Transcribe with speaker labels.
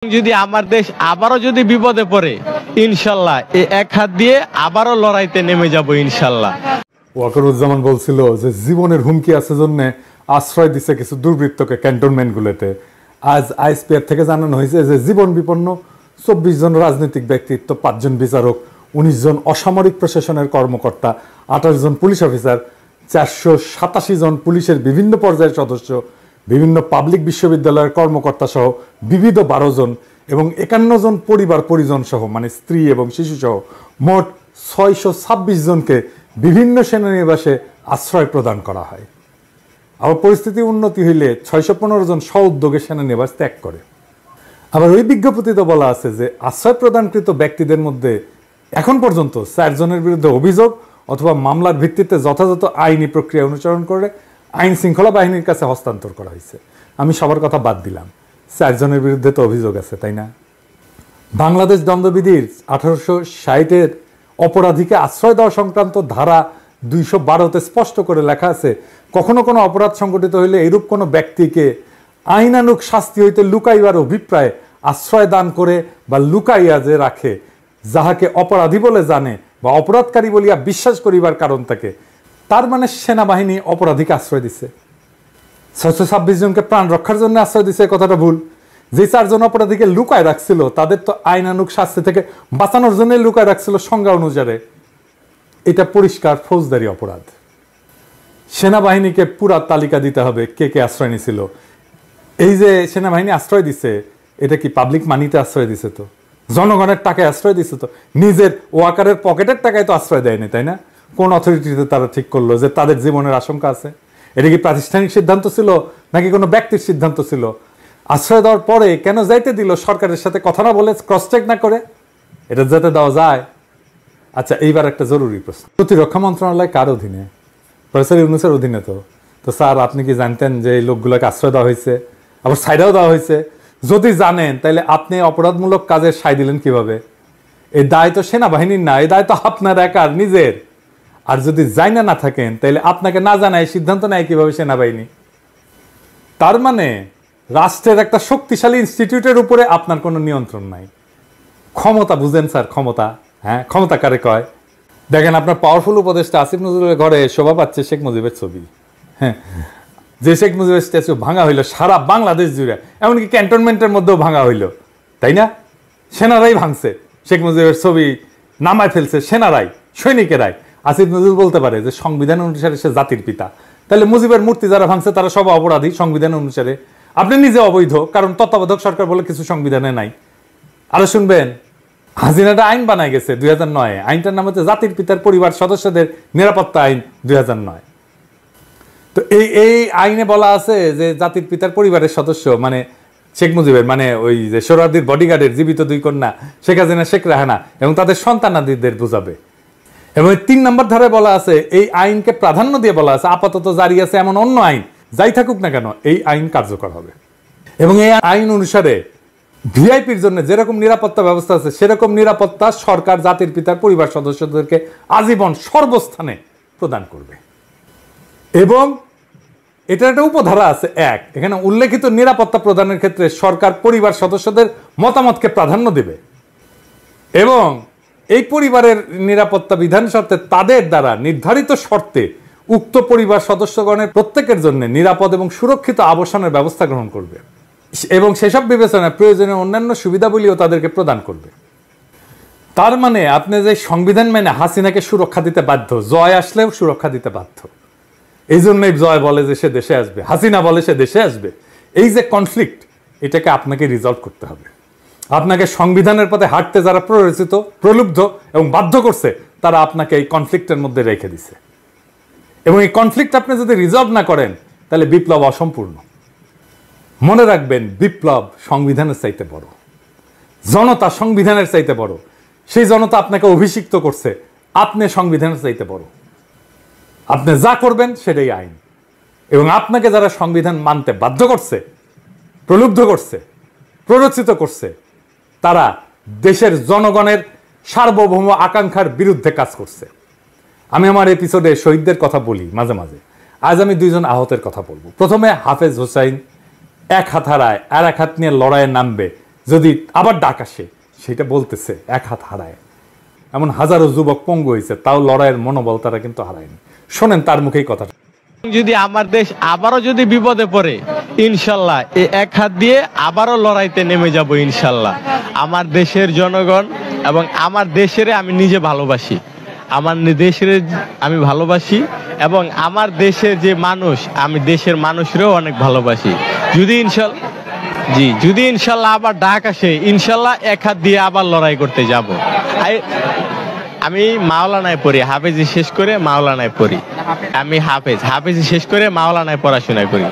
Speaker 1: যদি আমার দেশ আবারও যদি বিপদে পড়ে ইনশাল্লাহ এই এক হাত দিয়ে আবারও লড়াইতে নেমে যাব ইনশাল্লাহ।
Speaker 2: ওয়াকারুজ্জামান বলছিল যে জীবনের হুমকি আছে জন্য আশ্রয় দিচ্ছে কিছু দুর্বৃত্তকে ক্যান্টনমেন্টগুলোতে। আজ আইএসপিআর থেকে জানানো হয়েছে যে জীবন বিপন্ন 24 জন রাজনৈতিক ব্যক্তিত্ব, 5 জন বিচারক, 19 জন অসামরিক প্রশাসনের কর্মকর্তা, 28 জন পুলিশ অফিসার, 487 জন পুলিশের বিভিন্ন পর্যায়ের সদস্য, বিভিন্ন পাবলিক বিশ্ববিদ্যালয়ের কর্মকর্তা সহ বিবিধ 12 জন এবং 51 জন পরিবার পরিজন সহ মানে স্ত্রী এবং শিশু সহ মোট 626 জনকে বিভিন্ন সেনানিবাসে আশ্রয় প্রদান করা হয়। আবার পরিস্থিতি উন্নতি হইলে 615 জন স্ব উদ্যোগে সেনানিবাস ত্যাগ করে। আবার ওই বিজ্ঞপ্তিতে বলা আছে যে আশ্রয় প্রদানকৃত ব্যক্তিদের মধ্যে এখন পর্যন্ত 4 জনের বিরুদ্ধে অভিযোগ অথবা মামলার ভিত্তিতে যথাযথ আইনি প্রক্রিয়া অনুসরণ করে আইন শৃঙ্খলা বাহিনীর কাছে হস্তান্তর করা হয়েছে। আমি সবার কথা বাদ দিলাম, 4 জনের বিরুদ্ধে তো অভিযোগ আছে, তাই না? বাংলাদেশ দণ্ডবিধির 1860-এর অপরাধীকে আশ্রয় দেওয়া সংক্রান্ত ধারা 212-তে স্পষ্ট করে লেখা আছে, কখনো কোনো অপরাধ সংঘটিত হইলে এরূপ কোনো ব্যক্তিকে আইনানুগ শাস্তি হইতে লুকাইবার অভিপ্রায়ে আশ্রয় দান করে বা লুকাইয়া যে রাখে, যাহাকে অপরাধী বলে জানে বা অপরাধকারী বলিয়া বিশ্বাস করিবার কারণ থাকে, তার মানে সেনাবাহিনী অপরাধীকে আশ্রয় দিছে। 626 জনকে প্রাণ রক্ষার জন্য আশ্রয় দিছে, কথাটা ভুল। যে 4 জন অপরাধীকে লুকায় রাখছিল তাদের তো আইনানুগ শাস্তি থেকে বাঁচানোর জন্য লুকায় রাখছিল সংজ্ঞা অনুসারে। এটা পরিষ্কার ফৌজদারি অপরাধ। সেনাবাহিনীকে পুরা তালিকা দিতে হবে কে কে আশ্রয় নিছিল। এই যে সেনাবাহিনী আশ্রয় দিছে, এটা কি পাবলিক মানিতে আশ্রয় দিছে? তো জনগণের টাকায় আশ্রয় দিছে, তো নিজের ওয়াকারের পকেটের টাকায় তো আশ্রয় দেয়নি, তাই না? কোন অথরিটিতে তারা ঠিক করলো যে তাদের জীবনের আশঙ্কা আছে? এটা কি প্রাতিষ্ঠানিক সিদ্ধান্ত ছিল নাকি কোনো ব্যক্তির সিদ্ধান্ত ছিল? আশ্রয় দেওয়ার পরে কেন যাইতে দিল সরকারের সাথে কথা না বলে, ক্রস চেক না করে? এটা যাতে দেওয়া যায়। আচ্ছা, এইবার একটা জরুরি প্রশ্ন, প্রতিরক্ষা মন্ত্রণালয় কার অধীনে? প্রফেসর ইউনূসের অধীনে। তো স্যার, আপনি কি জানতেন যে এই লোকগুলোকে আশ্রয় দেওয়া হয়েছে, আবার সাইডাও দেওয়া হয়েছে? যদি জানেন তাহলে আপনি অপরাধমূলক কাজে সাই দিলেন কিভাবে? এই দায় তো সেনাবাহিনীর না, এই দায় তো আপনার একার নিজের। আর যদি জানা না থাকেন তাহলে আপনাকে না জানায় সিদ্ধান্ত নেয় কিভাবে সেনাবাহিনী? তার মানে রাষ্ট্রের একটা শক্তিশালী ইনস্টিটিউটের উপরে আপনার কোনো নিয়ন্ত্রণ নাই। ক্ষমতা বুঝেন স্যার, ক্ষমতা? হ্যাঁ, ক্ষমতা কারে কয়? দেখেন, আপনার পাওয়ারফুল উপদেষ্টা আসিফ নজরুলের ঘরে শোভা পাচ্ছে শেখ মুজিবের ছবি। হ্যাঁ, যে শেখ মুজিবের স্ট্যাচু ভাঙা হইলো সারা বাংলাদেশ জুড়ে, এমনকি ক্যান্টনমেন্টের মধ্যেও ভাঙা হইলো, তাই না? সেনারাই ভাঙছে, শেখ মুজিবের ছবি নামায় ফেলছে সেনারাই, সৈনিকেরাই। আসিফ নজরুল বলতে পারে যে সংবিধান অনুসারে সে জাতির পিতা, তাহলে মুজিবের মূর্তি যারা ভাঙছে তারা সব অপরাধী সংবিধান অনুসারে। আপনি নিজে অবৈধ, কারণ তত্ত্বাবধায়ক সরকার বলে কিছু সংবিধানে নাই। আরো শুনবেন, হাসিনাটা আইন বানায় গেছে 2009-এ, আইনটার নাম হচ্ছে জাতির পিতার পরিবার সদস্যদের নিরাপত্তা আইন 2009। তো এই আইনে বলা আছে যে জাতির পিতার পরিবারের সদস্য মানে শেখ মুজিবের, মানে ওই যে সোহরাওয়ার্দীর বডিগার্ডের জীবিত 2 কন্যা শেখ হাসিনা, শেখ রেহানা এবং তাদের সন্তানাদিদের বোঝাবে। এবং 3 নম্বর ধারায় বলা আছে, এই আইনকে প্রাধান্য দিয়ে বলা আছে আপাতত জারি আছে এমন অন্য আইন যাই থাকুক না কেন, এই আইন কার্যকর হবে। এবং এই আইন অনুসারে ভিআইপির জন্য যেরকম নিরাপত্তা ব্যবস্থা আছে সেরকম নিরাপত্তা সরকার জাতির পিতার পরিবার সদস্যদেরকে আজীবন সর্বস্থানে প্রদান করবে। এবং এটার একটা উপধারা আছে 1, এখানে উল্লেখিত নিরাপত্তা প্রদানের ক্ষেত্রে সরকার পরিবার সদস্যদের মতামতকে প্রাধান্য দেবে এবং এই পরিবারের নিরাপত্তা বিধান শর্তে তাদের দ্বারা নির্ধারিত শর্তে উক্ত পরিবার সদস্যগণের প্রত্যেকের জন্য নিরাপদ এবং সুরক্ষিত আবাসনের ব্যবস্থা গ্রহণ করবে এবং সেসব বিবেচনায় প্রয়োজনীয় অন্যান্য সুবিধাবলীও তাদেরকে প্রদান করবে। তার মানে আপনি যে সংবিধান মেনে হাসিনাকে সুরক্ষা দিতে বাধ্য, জয় আসলেও সুরক্ষা দিতে বাধ্য। এই জন্যই জয় বলে যে সে দেশে আসবে, হাসিনা বলে সে দেশে আসবে। এই যে কনফ্লিক্ট, এটাকে আপনাকে রিজলভ করতে হবে। আপনাকে সংবিধানের পথে হাঁটতে যারা প্ররোচিত, প্রলুব্ধ এবং বাধ্য করছে, তারা আপনাকে এই কনফ্লিক্টের মধ্যে রেখে দিছে। এবং এই কনফ্লিক্ট আপনি যদি রিজলভ না করেন তাহলে বিপ্লব অসম্পূর্ণ। মনে রাখবেন, বিপ্লব সংবিধানের চাইতে বড়, জনতা সংবিধানের চাইতে বড়। সেই জনতা আপনাকে অভিষিক্ত করছে, আপনি সংবিধানের চাইতে বড়। আপনি যা করবেন সেটাই আইন। এবং আপনাকে যারা সংবিধান মানতে বাধ্য করছে, প্রলুব্ধ করছে, প্ররোচিত করছে, তারা দেশের জনগণের সার্বভৌম আকাঙ্ক্ষার বিরুদ্ধে কাজ করছে। আমি আমার এপিসোডে শহীদদের কথা বলি মাঝে মাঝে। আজ আমি 2 জন আহতের কথা বলবো। প্রথমে হাফেজ হোসাইন এক হাত হারায় আর এক হাত নিয়ে লড়াইয়ে নামবে, যদি আবার ডাক আসে সেটা বলতেছে এক হাত হারায়। এমন হাজারো যুবক পঙ্গু হয়েছে, তাও লড়াইয়ের মনোবল তারা কিন্তু হারায়নি। শোনেন তার মুখেই কথাটা।
Speaker 1: যদি আমার দেশ আবারও যদি বিপদে পড়ে, ইনশাল্লাহ এই এক হাত দিয়ে আবারও লড়াইতে নেমে যাব ইনশাল্লাহ। আমার দেশের জনগণ এবং আমার দেশের আমি নিজে ভালোবাসি, আমার দেশের আমি ভালোবাসি এবং আমার দেশের যে মানুষ, আমি দেশের মানুষরেও অনেক ভালোবাসি। যদি ইনশাল্লাহ আবার ডাক আসে, ইনশাল্লাহ এক হাত দিয়ে আবার লড়াই করতে যাব। আমি মাওলানায় পড়ি, হাফেজি শেষ করে মাওলানায় পড়ি। আমি হাফেজি শেষ করে মাওলানায় পড়াশোনা করি।